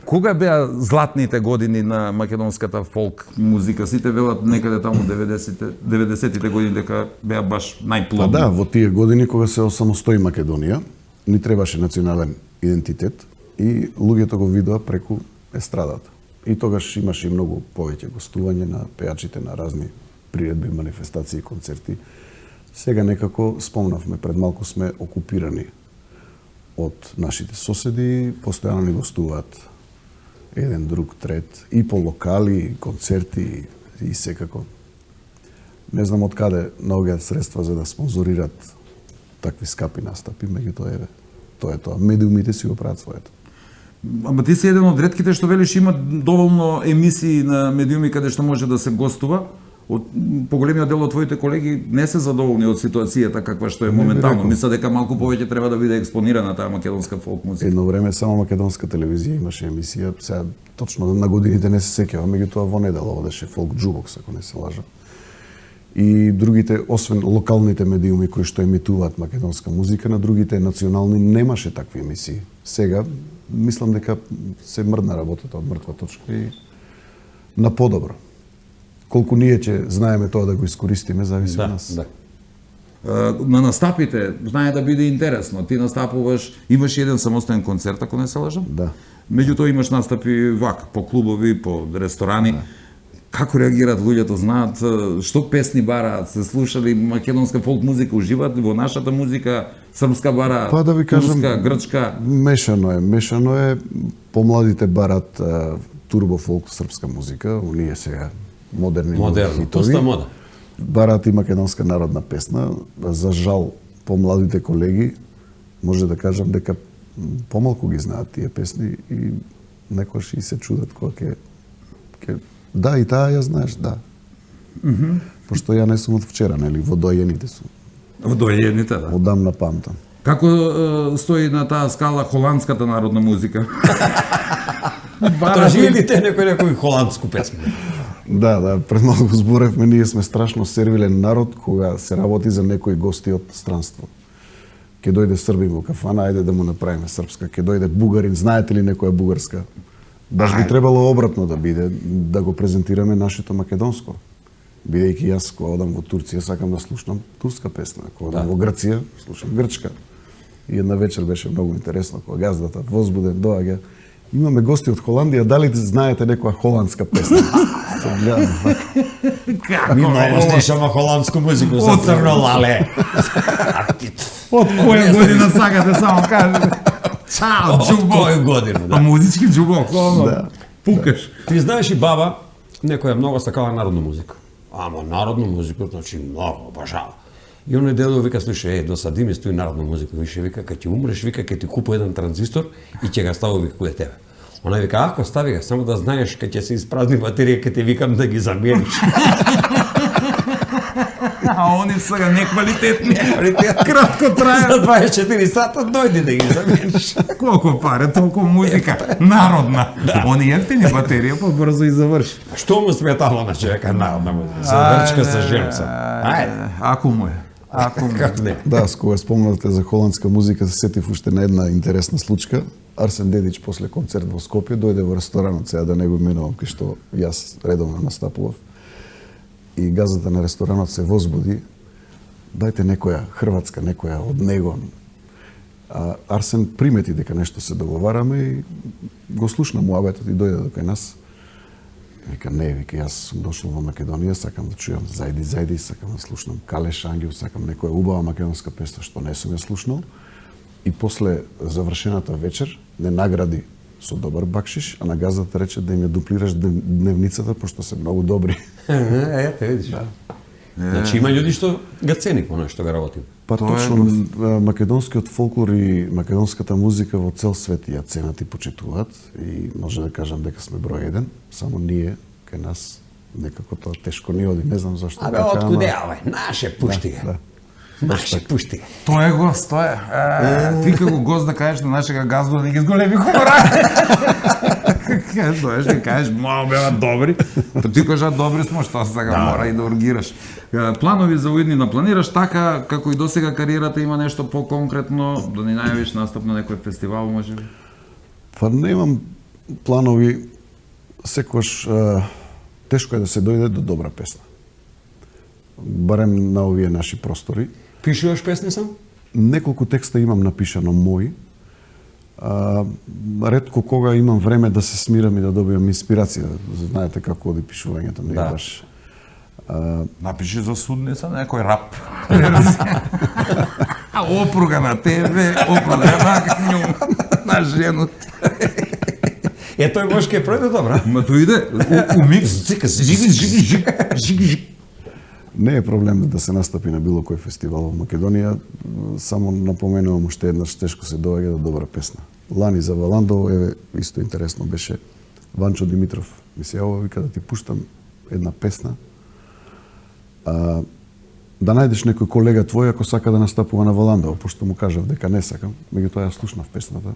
[SPEAKER 1] Кога беа златните години на македонската фолк музика? Сите велат некаде таму 90-тите години дека беа баш најплодни.
[SPEAKER 3] Па да, во тие години кога се осамостои Македонија, ни требаше национален идентитет и луѓето го видоа преку естрадата. И тогаш имаше и многу повеќе гостување на пејачите на разни приредби, манифестации, концерти. Сега некако спомнавме, пред малку сме окупирани од нашите соседи, постојано ни гостуваат еден друг трет, и по локали, и концерти, и секако. Не знам од каде наоѓаат средства за да спонзорираат такви скапи настапи, меѓутоа еве, тоа е тоа. Медиумите си го прават своето.
[SPEAKER 1] Ама ти си еден од ретките што велиш има доволно емисии на медиуми каде што може да се гостува. Од поголемиот дел од твоите колеги не се задоволни од ситуацијата каква што е моментално. Мисля дека малку повеќе треба да биде експонирана таа македонска фолк музика.
[SPEAKER 3] Едно време само македонска телевизија имаше емисија, сега точно на годините не се сеќавам, меѓутоа во недела одеше фолк джубокс, ако не се лажам. И другите, освен локалните медиуми кои што емитуваат македонска музика, на другите национални немаше такви емисии. Сега мислам дека се мрдна работата од мртва точка и на подобро. Колку ние ќе знаеме тоа да го искористиме, зависи од нас.
[SPEAKER 4] Да.
[SPEAKER 1] На настапите, знае да биде интересно. Ти настапуваш, имаш еден самостоен концерт, ако не се лажам?
[SPEAKER 3] Да.
[SPEAKER 1] Меѓутоа имаш настапи вак, по клубови, по ресторани. Да. Како реагираат луѓето, знаат што песни бараат, се слушали македонска фолк музика, уживаат во нашата музика, српска бараат,
[SPEAKER 3] Па да ви кажам,
[SPEAKER 1] турска, грчка?
[SPEAKER 3] Мешано е. Помладите барат турбо фолк српска музика, оние сега модерни
[SPEAKER 4] Модерно, пуста мода.
[SPEAKER 3] Барат и македонска народна песна. За жал, помладите колеги, може да кажам дека помалку ги знаат тие песни и некојаш и се чудат кога ќе да, и таа ја знаеш, да. Пошто ја не сум од вчера, нели, водојените сум.
[SPEAKER 1] Водојените, да.
[SPEAKER 3] Одамна памтам.
[SPEAKER 1] Како стои на таа скала холандската народна музика?
[SPEAKER 4] Тражи ли те некој холандску песма?
[SPEAKER 3] Да, пред малку зборевме, ние сме страшно сервилен народ кога се работи за некои гости од странство. Ке дојде србин во кафана, ајде да му направиме српска. Ке дојде бугарин, знаете ли некоја бугарска? Баш би требало обратно да биде, да го презентираме нашето македонско. Бидејќи јас кога одам во Турција сакам да слушнам турска песна, кога одам во Грција слушам грчка. И една вечер беше многу интересно кога газдата возбуден доаѓа. Имаме гости од Холандија, дали знаете некоја холандска песна? Се гледам.
[SPEAKER 5] Ми много слушаме холандску музику за црно лале.
[SPEAKER 1] Од која година сакате само кажете? Чао, джубок.
[SPEAKER 4] Која година, да.
[SPEAKER 1] А музички джубок, да. Пукаш.
[SPEAKER 4] Ти знаеш и баба, некоја многу сакала народна музика. Ама народна музика, значи многу обожава. И оној дедо вика, слушај, досади ми стои народна музика, више вика, кога ќе умреш, вика, ќе ти купу еден транзистор и ќе го стави вика кај тебе. Она вика, ако стави го, само да знаеш, кога ќе се испразни батерија, ќе те викам да ги замениш.
[SPEAKER 1] А они сега неквалитетни. Кратко трае.
[SPEAKER 4] За 24 сата дојди да ги замениш.
[SPEAKER 1] Колку паре, толку музика. Народна. Они ефтини батерија, побрзо и заврши.
[SPEAKER 4] Што му сметало на човека народна музика? Се врчка со жемца. Ајде.
[SPEAKER 1] Ако му е.
[SPEAKER 4] Како не?
[SPEAKER 3] Да, с кога спомнавте за холандска музика, се сетив уште на една интересна случка. Арсен Дедич после концерт во Скопје дојде во ресторанот, сега да не го именувам, кај што јас редовно настапував. И газата на ресторанот се возбуди, дајте некоја хрватска, некоја од него. Арсен примети дека нешто се договараме и го слушна муабетот и дојде до кај нас. Вика, не, вика, јас сум дошол во Македонија, сакам да чујам Зајди, сакам да слушнам Калеш Ангел, сакам некоја убава македонска песна што не сум ја слушнал. И после завршената вечер не награди со добар бакшиш, а на газата рече да им ја дуплираш дневницата, пошто се многу добри.
[SPEAKER 4] Ете, видиш. Значи има луѓе што го цени оној што го работи.
[SPEAKER 3] Па точно, македонскиот фолклор и македонската музика во цел свет ја ценат и почитуваат и може да кажам дека сме број еден, само ние кај нас некако тоа тешко ни оди, не знам зашто.
[SPEAKER 4] Абе, откуде, наше пушти
[SPEAKER 3] Да.
[SPEAKER 4] Наше пушти.
[SPEAKER 1] Тој е гост, тој е. Ти како гост да кажеш на нашега газду да ги зголеми хумора. Доеш да кажеш, мало беа добри. Ти кажа добри смо, што сега мора и да ургираш. Планови за уиднина планираш така, како и досега кариерата има нешто по-конкретно, да ни најавиш настап на некој фестивал, може би?
[SPEAKER 3] Па немам планови, секогаш тешко е да се дојде до добра песна. Барем на овие наши простори.
[SPEAKER 4] Пишуваш песни сам?
[SPEAKER 3] Неколку текста имам напишано мои. Ретко кога имам време да се смирам и да добијам инспирација. Знаете како оди пишувањето, не е баш.
[SPEAKER 1] Напиши за судница некој рап. Опруга на тебе, опруга на женот.
[SPEAKER 4] Тој може ке пројде добра.
[SPEAKER 1] Ма тој иде у микс.
[SPEAKER 3] Не е проблем да се настапи на било кој фестивал во Македонија, само напоменувам уште еднаш тешко се доаѓа до добра песна. Лани за Валандово, еве, исто интересно беше Ванчо Димитров. Ми се јавува, вика да ти пуштам една песна, да најдеш некој колега твој ако сака да настапува на Валандово, пошто му кажав дека не сакам, меѓутоа ја слушнав песната.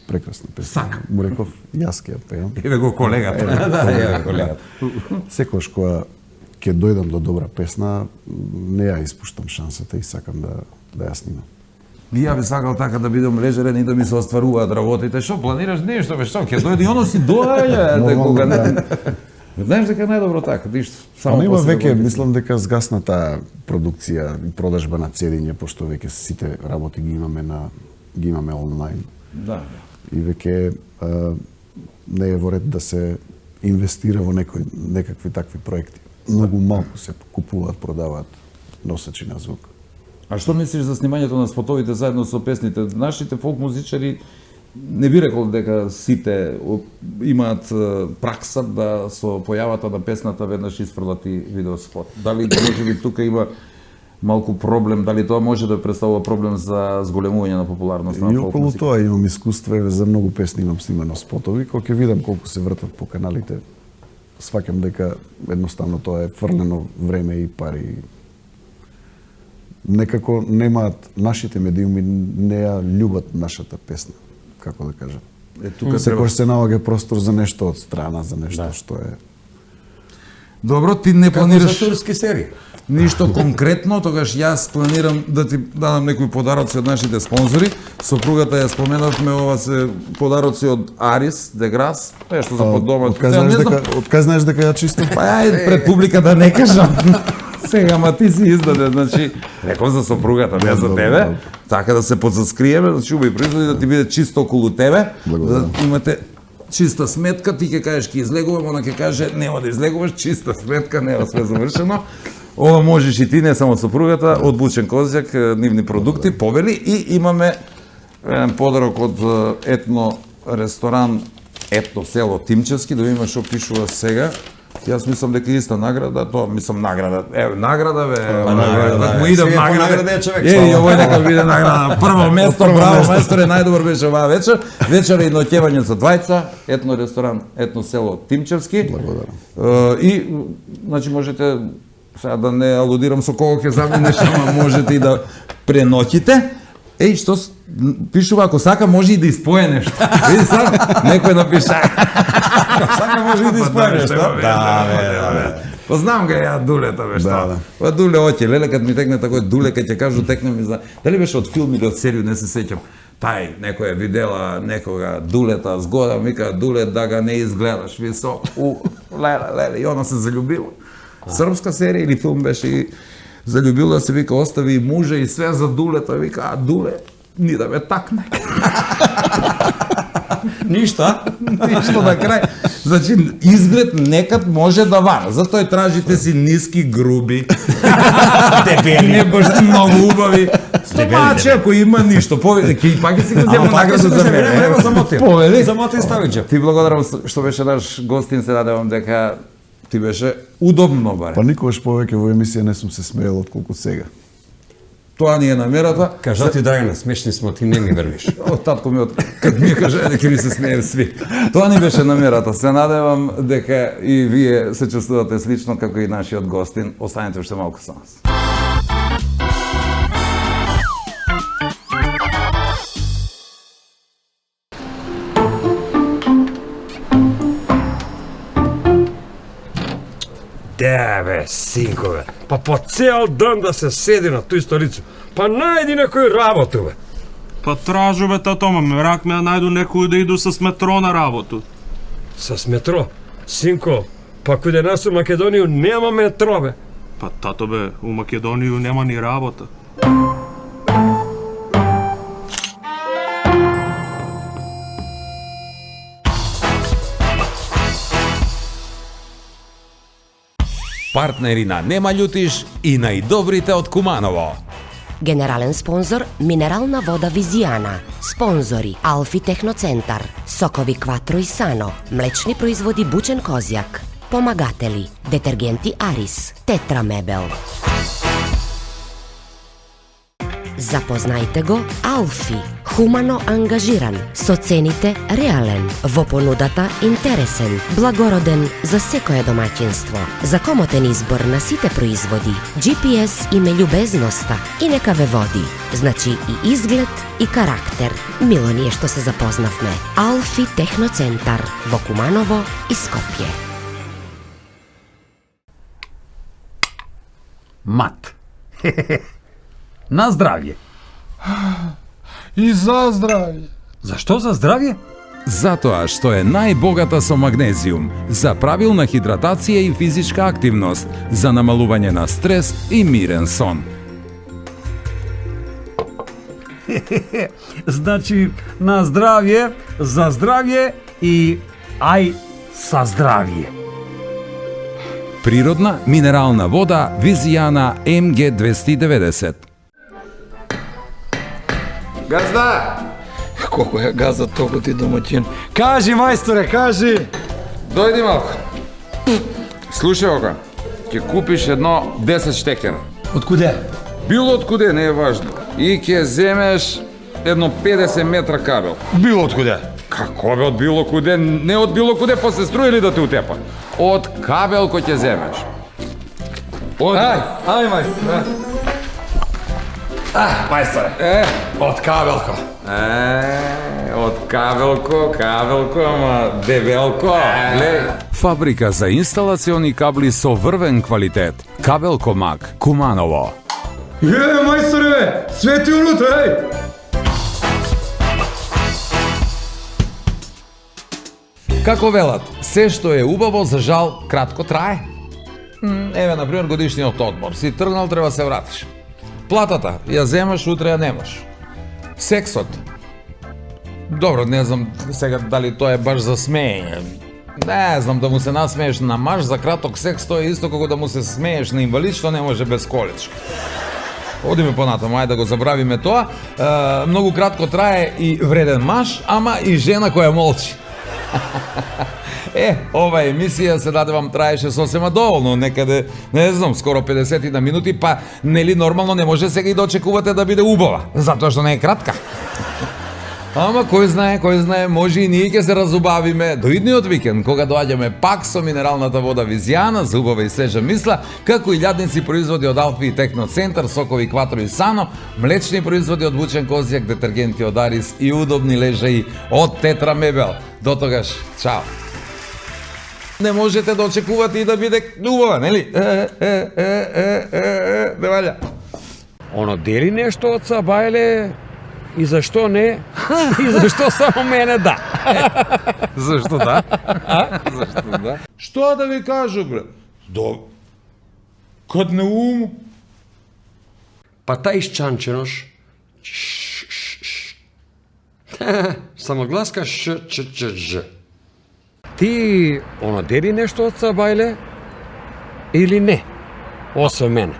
[SPEAKER 3] Прекрасна песна.
[SPEAKER 1] Сакам.
[SPEAKER 3] Му реков, јас ќе ја пеам.
[SPEAKER 1] Еве го колегата.
[SPEAKER 4] Да, ја колега.
[SPEAKER 3] Секогаш кога ќе дојдам до добра песна, не ја испуштам шансата и сакам да ја снимам.
[SPEAKER 1] И ја би сакал така да бидам лежерен и да ми се остваруваат работите. Што планираш нешто, бе, што ќе дојде и оно си доаѓа, кога не. Знаеш дека најдобро така, ништо.
[SPEAKER 3] Само има веќе, мислам дека згасна таа продукција и продажба на цедиња, пошто веќе сите работи ги имаме онлайн.
[SPEAKER 1] Да.
[SPEAKER 3] И веќе не е во ред да се инвестира во некакви такви проекти. Многу малку се купуваат, продаваат носачи на звук.
[SPEAKER 1] А што мислиш за снимањето на спотовите заедно со песните? Нашите фолк музичари не би рекол дека сите имаат пракса да со појавата на песната веднаш испрлати видеоспот. Дали можеби тука има малку проблем, дали тоа може да представува проблем за зголемување на популарност на
[SPEAKER 3] И
[SPEAKER 1] фолк
[SPEAKER 3] околу
[SPEAKER 1] музика?
[SPEAKER 3] тоа имам искуство, за многу песни имам снимано спотови, кога ќе видам колку се вртат по каналите, сваќам дека едноставно тоа е фрлено време и пари. Некако немаат нашите медиуми, не ја љубат нашата песна, како да кажам.
[SPEAKER 1] Тука
[SPEAKER 3] Секогаш се наоѓа простор за нешто од страна, за нешто што е.
[SPEAKER 1] Добро, ти не
[SPEAKER 4] Како
[SPEAKER 1] планираш
[SPEAKER 4] за турски серии.
[SPEAKER 1] ништо конкретно, тогаш јас планирам да ти дадам некои подароци од нашите спонзори. Сопругата ја споменавме, ова се подароци од Арис, Деграс, нешто за поддомат.
[SPEAKER 3] Откај знаеш дека ја чистам?
[SPEAKER 1] Па ајде пред публика да не кажам. Сега, ма ти си издаде, значи, реков за сопругата, не за тебе, така да се подзаскриеме, значи убави производи да ти биде чисто околу тебе, да имате чиста сметка, ти ќе кажеш ќе излегувам, она ќе каже нема да излегуваш, чиста сметка, нема све завршено. Ова можеш и ти, не само сопругата, од Бучен Козјак, нивни продукти, повели, и имаме подарок од етно ресторан Етно село Тимчевски, да видиме што пишува сега. Јас мислам дека иста награда, тоа мислам награда. Награда бе.
[SPEAKER 4] Награда,
[SPEAKER 1] Му идам
[SPEAKER 4] награда е човек.
[SPEAKER 1] Овој нека биде награда. Прво место, браво мајсторе, најдобар беше оваа вечер. Вечер и ноќевање со двајца, етно ресторан, етно село Тимчевски.
[SPEAKER 3] Благодарам.
[SPEAKER 1] И значи можете сега да не алудирам со кого ќе заминеш, ама можете и да преноќите. Што пишува, ако сака може и да испое нешто. Види сак, некој напиша.
[SPEAKER 4] Сака може и да испое нешто. Да.
[SPEAKER 1] Па знам га ја дулета бе што.
[SPEAKER 3] Да.
[SPEAKER 1] Па дуле оќе, леле кад ми текне такој дуле, кад ќе кажу текне ми за. Дали беше од филм или од серију, не се сеќам. Тај некој е видела некога дулета згода, вика дуле да га не изгледаш високо. Леле, и она се заљубила. Српска серија или филм беше и заљубила се, вика, остави и мужа и све за дулета, вика, а дуле, ни да ме такне.
[SPEAKER 4] Ништа.
[SPEAKER 1] Ништо на крај. Значи, изглед некад може да вара. Затоа и тражите си ниски, груби.
[SPEAKER 4] Дебели.
[SPEAKER 1] Не баш многу убави. Стомаче, ако има ништо, повеќе, ќе пак си го зема награду за мене.
[SPEAKER 4] Нема замоти.
[SPEAKER 1] Повели.
[SPEAKER 4] Замоти ставиче.
[SPEAKER 1] Ти благодарам што беше наш гостин, се надевам дека ти беше удобно баре.
[SPEAKER 3] Па никогаш повеќе во емисија не сум се смеел отколку сега.
[SPEAKER 1] Тоа ни е намерата.
[SPEAKER 4] Кажа ти Драгана, смешни смо, ти не ми вервиш.
[SPEAKER 1] О, татко ми кад ми каже дека ми се смее сви. Тоа ни беше намерата. Се надевам дека и вие се чувствувате слично како и нашиот гостин. Останете уште малку со нас.
[SPEAKER 6] Де бе, синкове, па по цел ден да се седи на тој столицу, па најди некој работу бе.
[SPEAKER 2] Па тражу бе тато, ма ме ракме да најду некој да иду с метро на работу.
[SPEAKER 6] С метро? Синко, па каде нас у Македонија нема метро бе.
[SPEAKER 2] Па тато бе, у Македонија нема ни работа.
[SPEAKER 1] Партнери на Нема љутиш и најдобрите од Куманово.
[SPEAKER 7] Генерален спонзор Минерална вода Визијана. Спонзори Алфи Техноцентар, sokovi Quattro i Sano, mlečni proizvodi Bučen Kozjak, pomagatelji, detergenti Aris, Tetra Mebel. Zapoznajte go Alfi, humano angažiran, со цените реален, во понудата интересен, благороден за секое домаќинство, за комотен избор на сите производи, GPS име љубезноста и нека ве води, значи и изглед и карактер. Мило ни е што се запознавме. Алфи Техноцентар во Куманово и Скопје.
[SPEAKER 8] Мат. На здравје.
[SPEAKER 9] И за здравје.
[SPEAKER 8] Зашто за здравје?
[SPEAKER 1] Затоа што е најбогата со магнезиум, за правилна хидратација и физичка активност, за намалување на стрес и мирен сон.
[SPEAKER 8] Значи, на здравје, за здравје и ај са здравје.
[SPEAKER 1] Природна минерална вода Визијана МГ290.
[SPEAKER 10] Газда! Колко е газа толку ти домаќин?
[SPEAKER 8] Кажи, мајсторе, кажи!
[SPEAKER 1] Дојди малку. Слушај ока, ќе купиш едно 10 штекера.
[SPEAKER 8] Од куде?
[SPEAKER 1] Било од куде, не е важно. И ќе земеш едно 50 метра кабел.
[SPEAKER 8] Било од куде?
[SPEAKER 1] Како бе од било куде? Не од било куде, па се струи ли да те утепа? Од кабел кој ќе земеш. Од...
[SPEAKER 8] Ај, мајсторе. Мајсторе, од кабелко.
[SPEAKER 1] Од кабелко, ама дебелко. Глеј. Фабрика за инсталациони кабли со врвен квалитет. Кабелко Мак, Куманово.
[SPEAKER 8] Мајсторе, свети унутра,
[SPEAKER 1] Како велат, се што е убаво, за жал, кратко трае. Еве, например, годишниот одмор. Си тргнал, треба се вратиш. Платата, ја земаш, утре ја немаш. Сексот. Добро, не знам сега дали тоа е баш за смеење. Не знам, да му се насмееш на маж за краток секс, тоа е исто како да му се смееш на инвалид што не може без количка. Одиме понатаму, ајде да го забравиме тоа. Многу кратко трае и вреден маж, ама и жена која молчи. Ова емисија се даде вам траеше сосема доволно, некаде, не знам, скоро 50 на минути, па нели нормално не може сега и да очекувате да биде убава, затоа што не е кратка. Ама кој знае, може и ние ќе се разубавиме до идниот викенд, кога доаѓаме пак со минералната вода Визијана за убава и свежа мисла, како и илјадници производи од Алфи и Техноцентар, сокови Quattro i Sano, млечни производи од Бучен Kozjak, детергенти од Арис и удобни лежаи од Тетра Мебел. До тогаш, чао! Не можете да очекувате и да биде убава, нели? Не валја.
[SPEAKER 6] Оно дели нешто од Сабајле и зашто не? И зашто само мене да?
[SPEAKER 1] Зашто да? Зашто да? Што да ви кажу, бре? Кад не ум?
[SPEAKER 4] Па тај исчанченош. Самогласка ш, ч, ч, ж.
[SPEAKER 6] Ти оно дели нешто од Сабајле или не? Освен мене.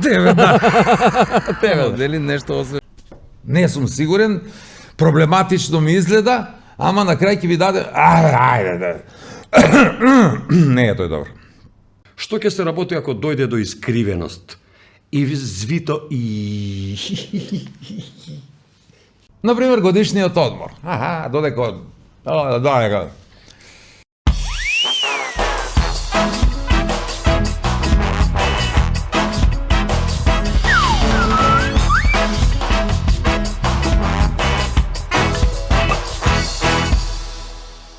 [SPEAKER 1] Тебе дели нешто освен... Не сум сигурен, проблематично ми изгледа, ама на крај ќе ви даде... Ајде. Не е тој добро.
[SPEAKER 4] Што ќе се работи ако дојде до искривеност? И звито и...
[SPEAKER 1] Например, годишниот одмор. Додека...